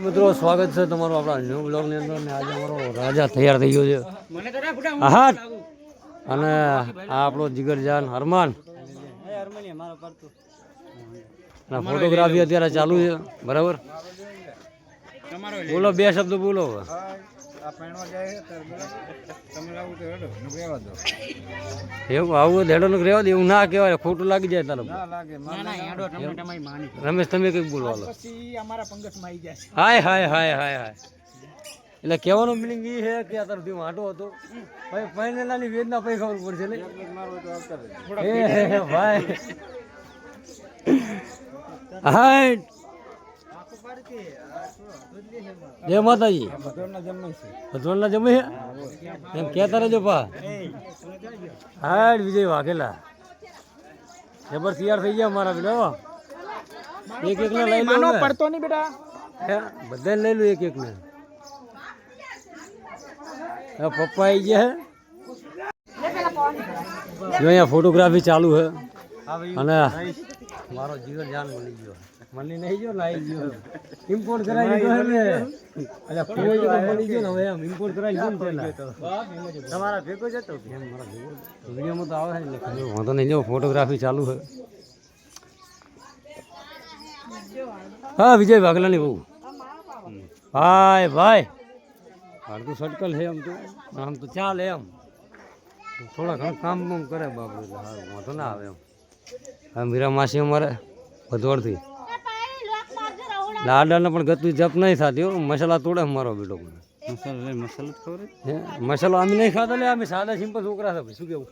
મિત્રો સ્વાગત છે તમારું આપણા ન્યૂ બ્લોગની અંદર ને આજે અમારો રાજા તૈયાર થઈ ગયો છે આહાટ અને આ આપણો જીગરજાન હરમાન ફોટોગ્રાફી અત્યારે ચાલુ છે બરાબર બોલો બે શબ્દ બોલો એવું આવું હેડો ને રહેવા દે એવું ના કહેવાય ખોટું લાગી જાય તારું રમેશ તમે કઈક બોલવા હાય હાય હાય હાય હાય એટલે કહેવાનો મિનિંગ એ છે કે અત્યારે તું વાંટો હતો ભાઈ પહેલેલાની વેદના પછી ખબર પડશે ને ભાઈ હાય જય માતાજી ભગવાનના જમે છે એમ કહેતા રહેજો પા હાય વિજય વાઘેલા જબર તૈયાર થઈ ગયા મારા બેટા એક એક ને લઈ લો પડતો નહીં બેટા બધાને લઈ લો એક એક ને પપ્પા આવી ગયા જો અહીંયા ફોટોગ્રાફી ચાલુ છે અને મારો જીવન જાન મળી ગયો મળી નહીં ગયો ને આવી ગયો ઇમ્પોર્ટ કરાવી દીધો ને એટલે કોઈ મળી ગયો ને હવે એમ ઇમ્પોર્ટ કરાવી દીધો ને તમારા ભેગો જ હતો વિડીયોમાં તો આવે છે એટલે વાંધો નહીં જો ફોટોગ્રાફી ચાલુ છે હા વિજય વાઘલાની બહુ ભાઈ ભાઈ અડધું સર્કલ છે આમ તો ચાલે એમ થોડા ઘણા કામ બામ કરે બાપુ એટલે હા વાંધો ના આવે એમ હા મીરા માસી અમારે ભદોડથી લાડાને પણ ગતું જપ નહીં થતી મસાલા તોડે મારો બેટો મસાલો અમે નહીં ખાતો લે અમે સાદા સિમ્પલ છોકરા છે શું કેવું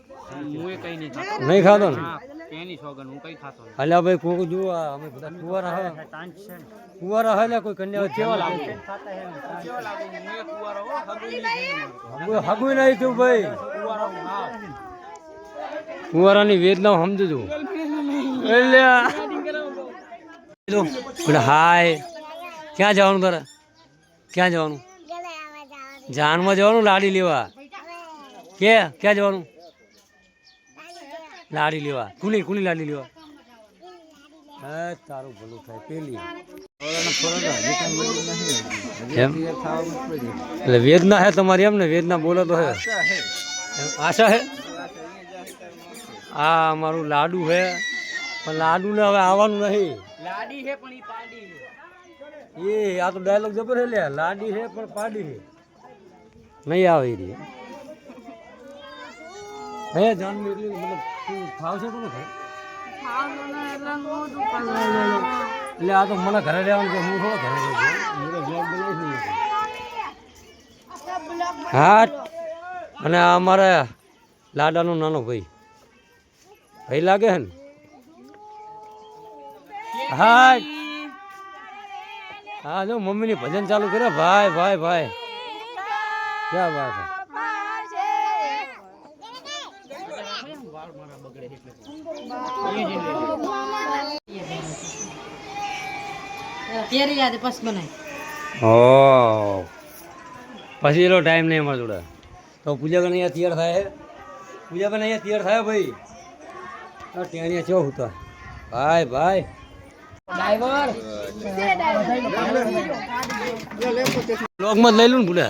નહીં ખાતો ને અલ્યા ભાઈ કોઈ જુઓ અમે બધા કુવારા હે કોઈ કન્યા કેવા લાગે હગું નહીં તું ભાઈ કુવારાની વેદના સમજજો હાય ક્યાં જવાનું તારે ક્યાં જવાનું જાનમાં જવાનું લાડી લેવા ક્યાં જવાનું લાડી લેવા કુની લાડી લેવા હા તારું ભલું થાય પેલી એટલે વેદના હે તમારી એમ ને વેદના બોલો તો હે આશા હે આ અમારું લાડુ હે પણ લાડુ ને હવે આવવાનું નહીં લાડી હે પણ પાડી હે એ આ તો ડાયલોગ જબર હે લે લાડી હે પણ પાડી હે નહીં આવે રે હે જાનવી એટલી મતલબ ખાવ છે કોને ખાય એટલે આ તો મને ઘરે રહેવાનું છે હું થોડો ઘરે રહું જોબ બનાવીશ નહીં હા અને આ અમારે લાડાનો નાનો ભાઈ લાગે હે ને હા હા જો મમ્મીની ભજન ચાલુ કરે ભાઈ ભાઈ ભાઈ ક્યાં વાત છે પછી એનો ટાઈમ નહીં અમારા જોડે તો પૂજા બેન અહીંયા તૈયાર થાય પૂજા બેન અહીંયા તૈયાર થાય ભાઈ ત્યાં ચો હતા ભાઈ ભાઈ બ્લોગમાં લઈ લઉં ને ભૂલે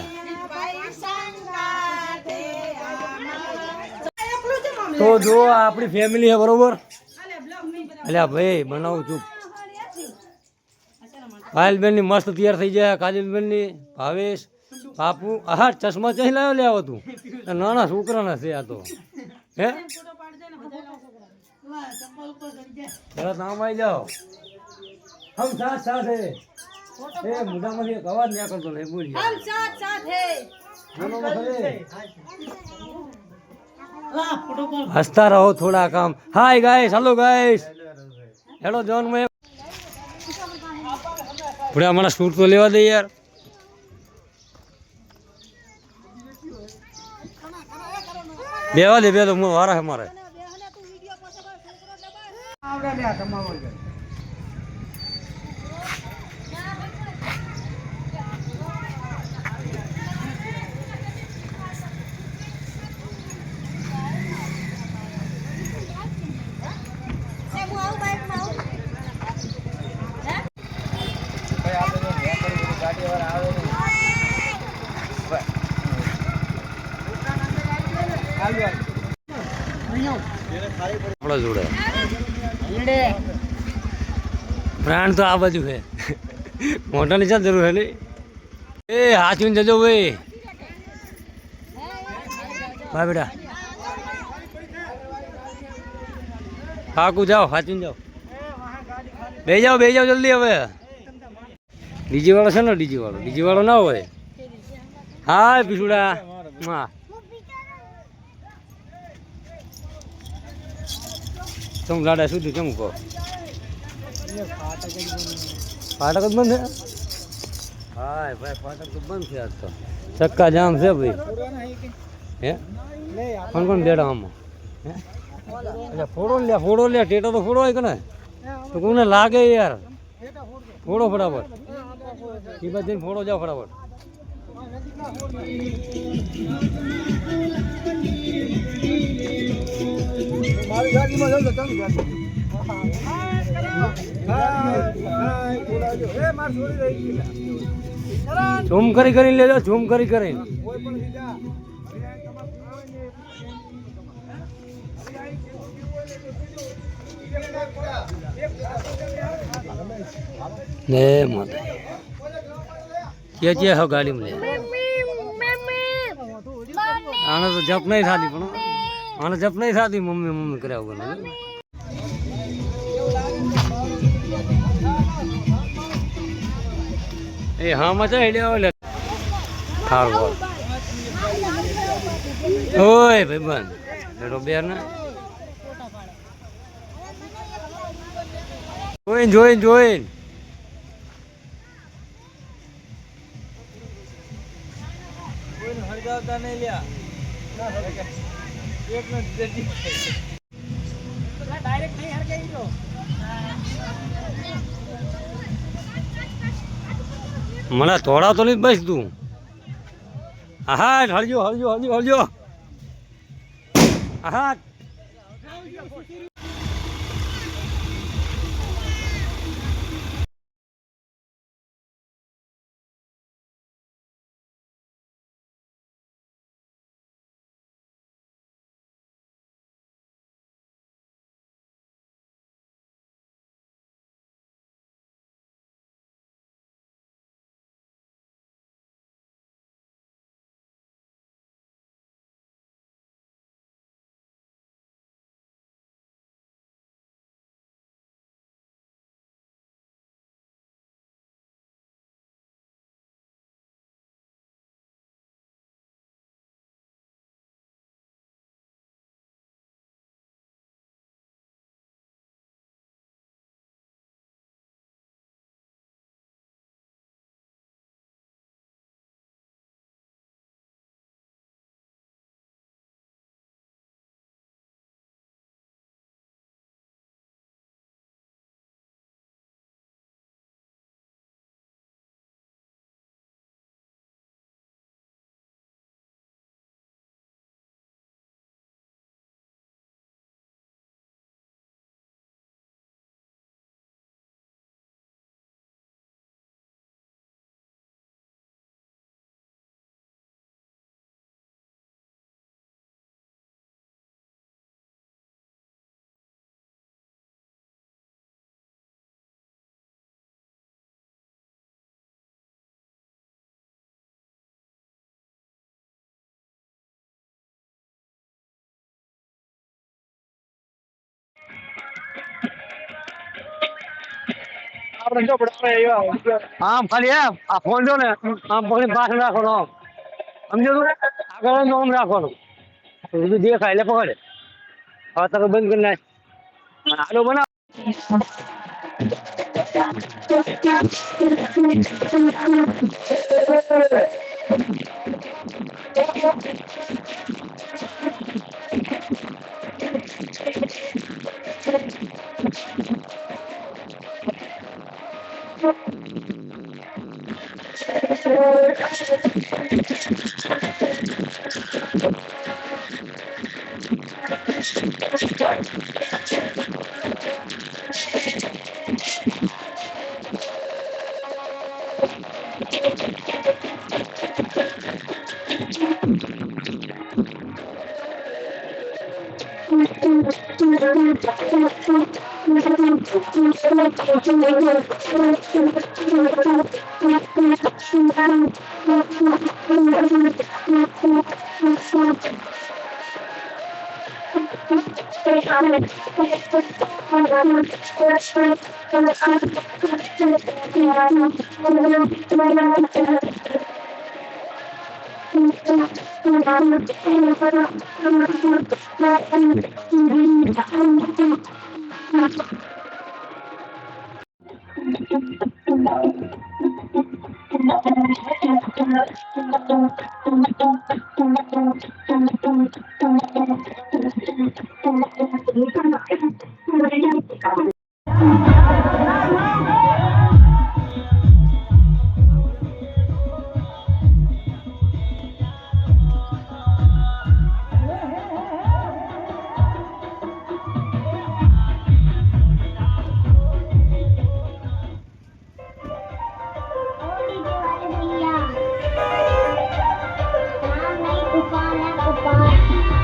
તો જો આપણી ફેમિલી છે બરોબર એટલે ભાઈ બનાવું છું પાયલબેન ની મસ્ત તૈયાર થઈ જાય કાજલબેન ની ભાવેશ બાપુ આહા ચશ્મા ચહી લાવ્યો લે આવો તું નાના છોકરાના છે આ તો હે પેલા નામ આવી જાઓ હમ સાથ સાથ હે એ મોઢામાંથી એક અવાજ નીકળતો નહીં બોલી હમ સાથ સાથ હે હસતા રહો થોડા કામ hi guys hello guys hello John મેં પૂરે હમણાં શૂટ તો લેવા દે યાર બેવા દે બે તો વારા હે મારે પ્રાણ તો આ બાજુ છે મોટાની ચાલ જરૂર હે નહીં એ હાચવીને જજો ભાઈ હા બેટા હાકું જાઓ હાચવીને જાઓ બે જાઓ જલ્દી હવે ડીજી વાળો છે ને ડીજી વાળો ના હોય હા પીછુડા હા તમે લાડા સુધી કેમ કહો ફાટક જ બંધ છે હા ભાઈ ફાટક તો બંધ છે આજ તો ચક્કા જામ છે ભાઈ હે કોણ બેડા આમાં હે એટલે ફોડો લે ટેટો તો ફોડો હોય કે ને તો કોને લાગે યાર ફોડો ફટાફટ એ બાજુ ફોડો જાઓ ફટાફટ મારી ગાડીમાં જલ્દી ચાલુ ઝૂમ કરી લેજો ઝૂમ કરી ને માતા ક્યાં હો ગાડીમાં લે આને તો જપ નહીં થતી પણ આને જપ નહીં થતી મમ્મી કર્યા વગર એ હા મચા હેડે ઓલે સારું ઓય ભાઈ બંધ બેટો બેર ને જોઈન હરગાવતા નહીં લ્યા એક મિનિટ ડાયરેક્ટ નહીં હરગાઈ ગયો મને થોડા તો નહીં બસ તું હા હળજો હા આમ ખાલી આ ફોન જો ને આમ પકડી પાછળ રાખવાનો સમજો તું આગળ આમ રાખવાનું બધું દેખાય એટલે પકડે હવે તમે બંધ કરી નાખ આલો બનાવ Upon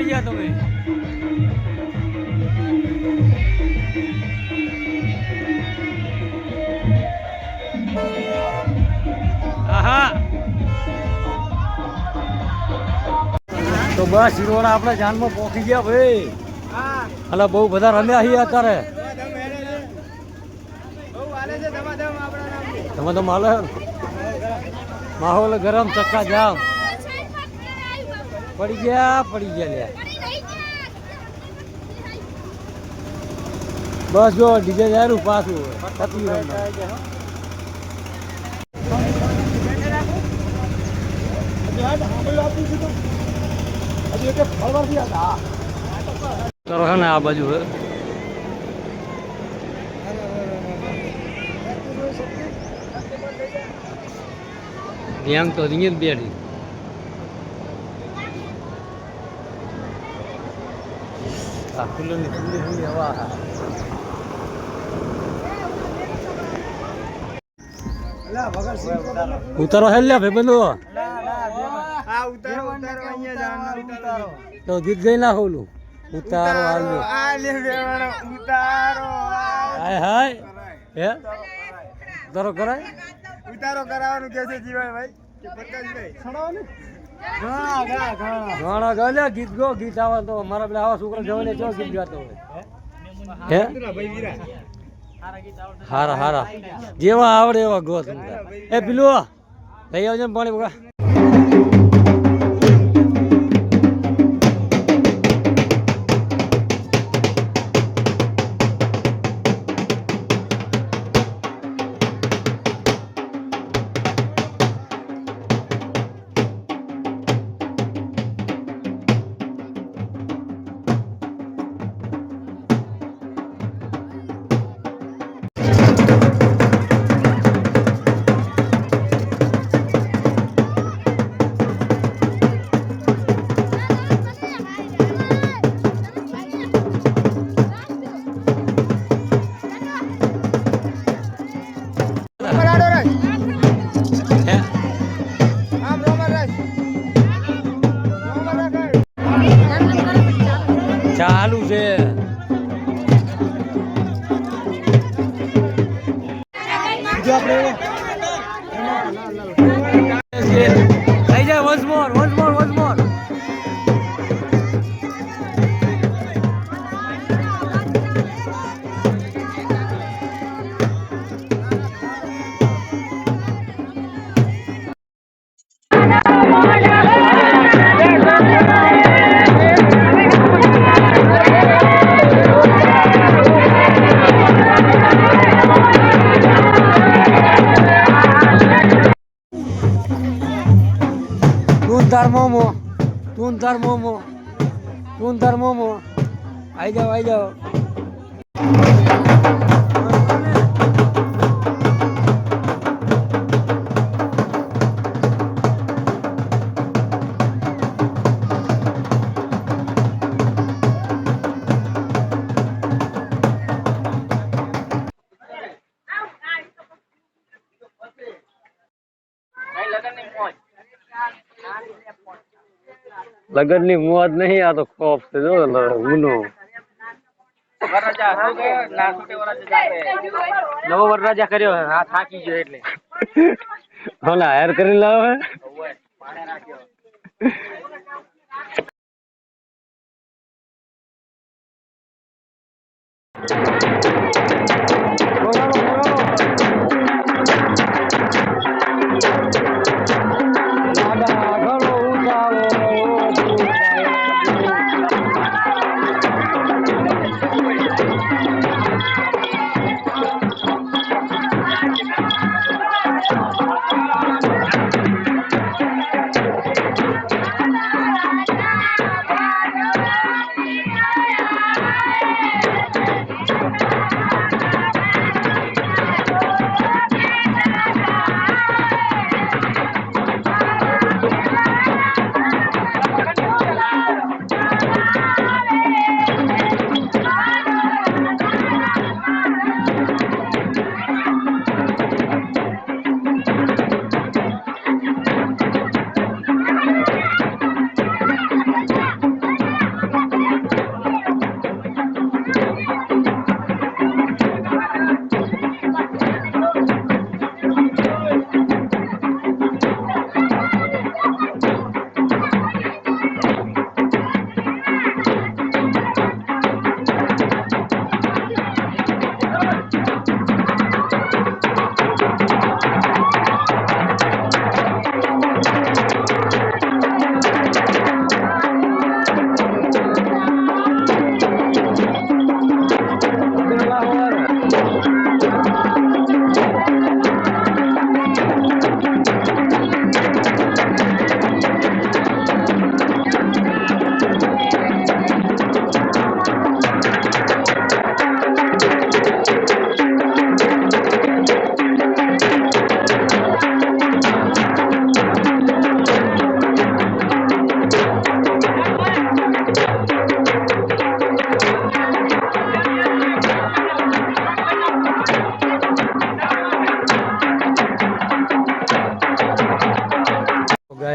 આવી ગયા તમે. આહા તો બસ હીરોના આપણે જાનમાં પહોંચી ગયા ભાઈ. એટલે બહુ બધા રમ્યા છીએ અત્યારે. તમે તો માલે માહોલ ગરમ ચક્કા જામ પડી ગયા લ્યા. બસ જો ડીજે જાયરું પાછું કરો હે ને આ બાજુ હે ધ્યાન તો રીંગ બેઠી. ઉતારો હે લ્યા ભાઈ બંધો તો ગીત ગઈ ના ખોલું. ઉતારો હાય હાય હે ઉતારો કરાય. ઉતારો કરાવવાનું કે છે જીવાભાઈ ગાણા ગા લે ગીત ગો ગીત આવે તો મારા પેલા આવા છોકરા જવાને જો ગીત ગાતો હોય હે હારા હારા જેવા આવડે એવા ગો. એ પેલું લઈ આવજો ને પાણી બગા. ચાલુ છે થઈ જાય. વન્સ મોર તું તાર મોમો આઈ જાઓ. લગન ની મોજ નહીં આ તો ખોફ છે જો ગુનો. નવો વરરાજા કર્યો હા થાકી ગયો એટલે હોલા હાયર કરી લાવે.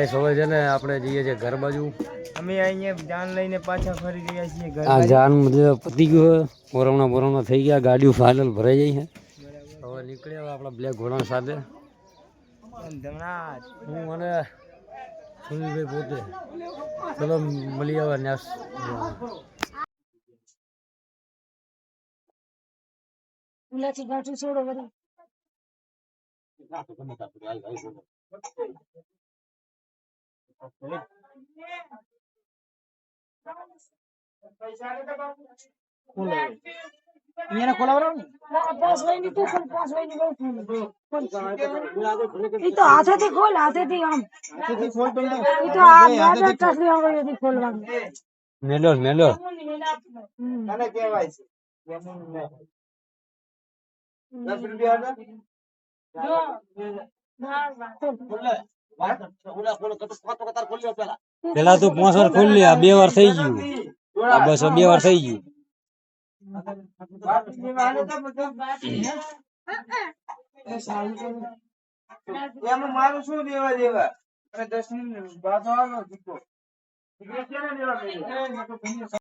ગાઈસ હવે છે ને આપણે જઈએ છીએ ઘર બાજુ. અમે અહીંયા જાન લઈને પાછા ફરી રહ્યા છીએ ઘર આ જાન મતલબ પતી ગયું પોરવણા થઈ ગયા, ગાડીઓ ફાઇનલ ભરાઈ ગઈ છે. હવે નીકળ્યા આપણા બ્લેક ઘોડા સાથે હું અને સુનિલભાઈ પોતે. ચલો મળી આવે ન્યાસ. હાથેથી ખોલ, હાથેથી આમ ખોલવાનું. મેલો મેલો પેલા તું 5 વાર ખોલી લે. આ 2 વાર થઈ ગયું. આ બસ 2 વાર થઈ ગયું. એમાં મારું શું દેવા દેવા? 10 મિનિટ બાદ આવવાનો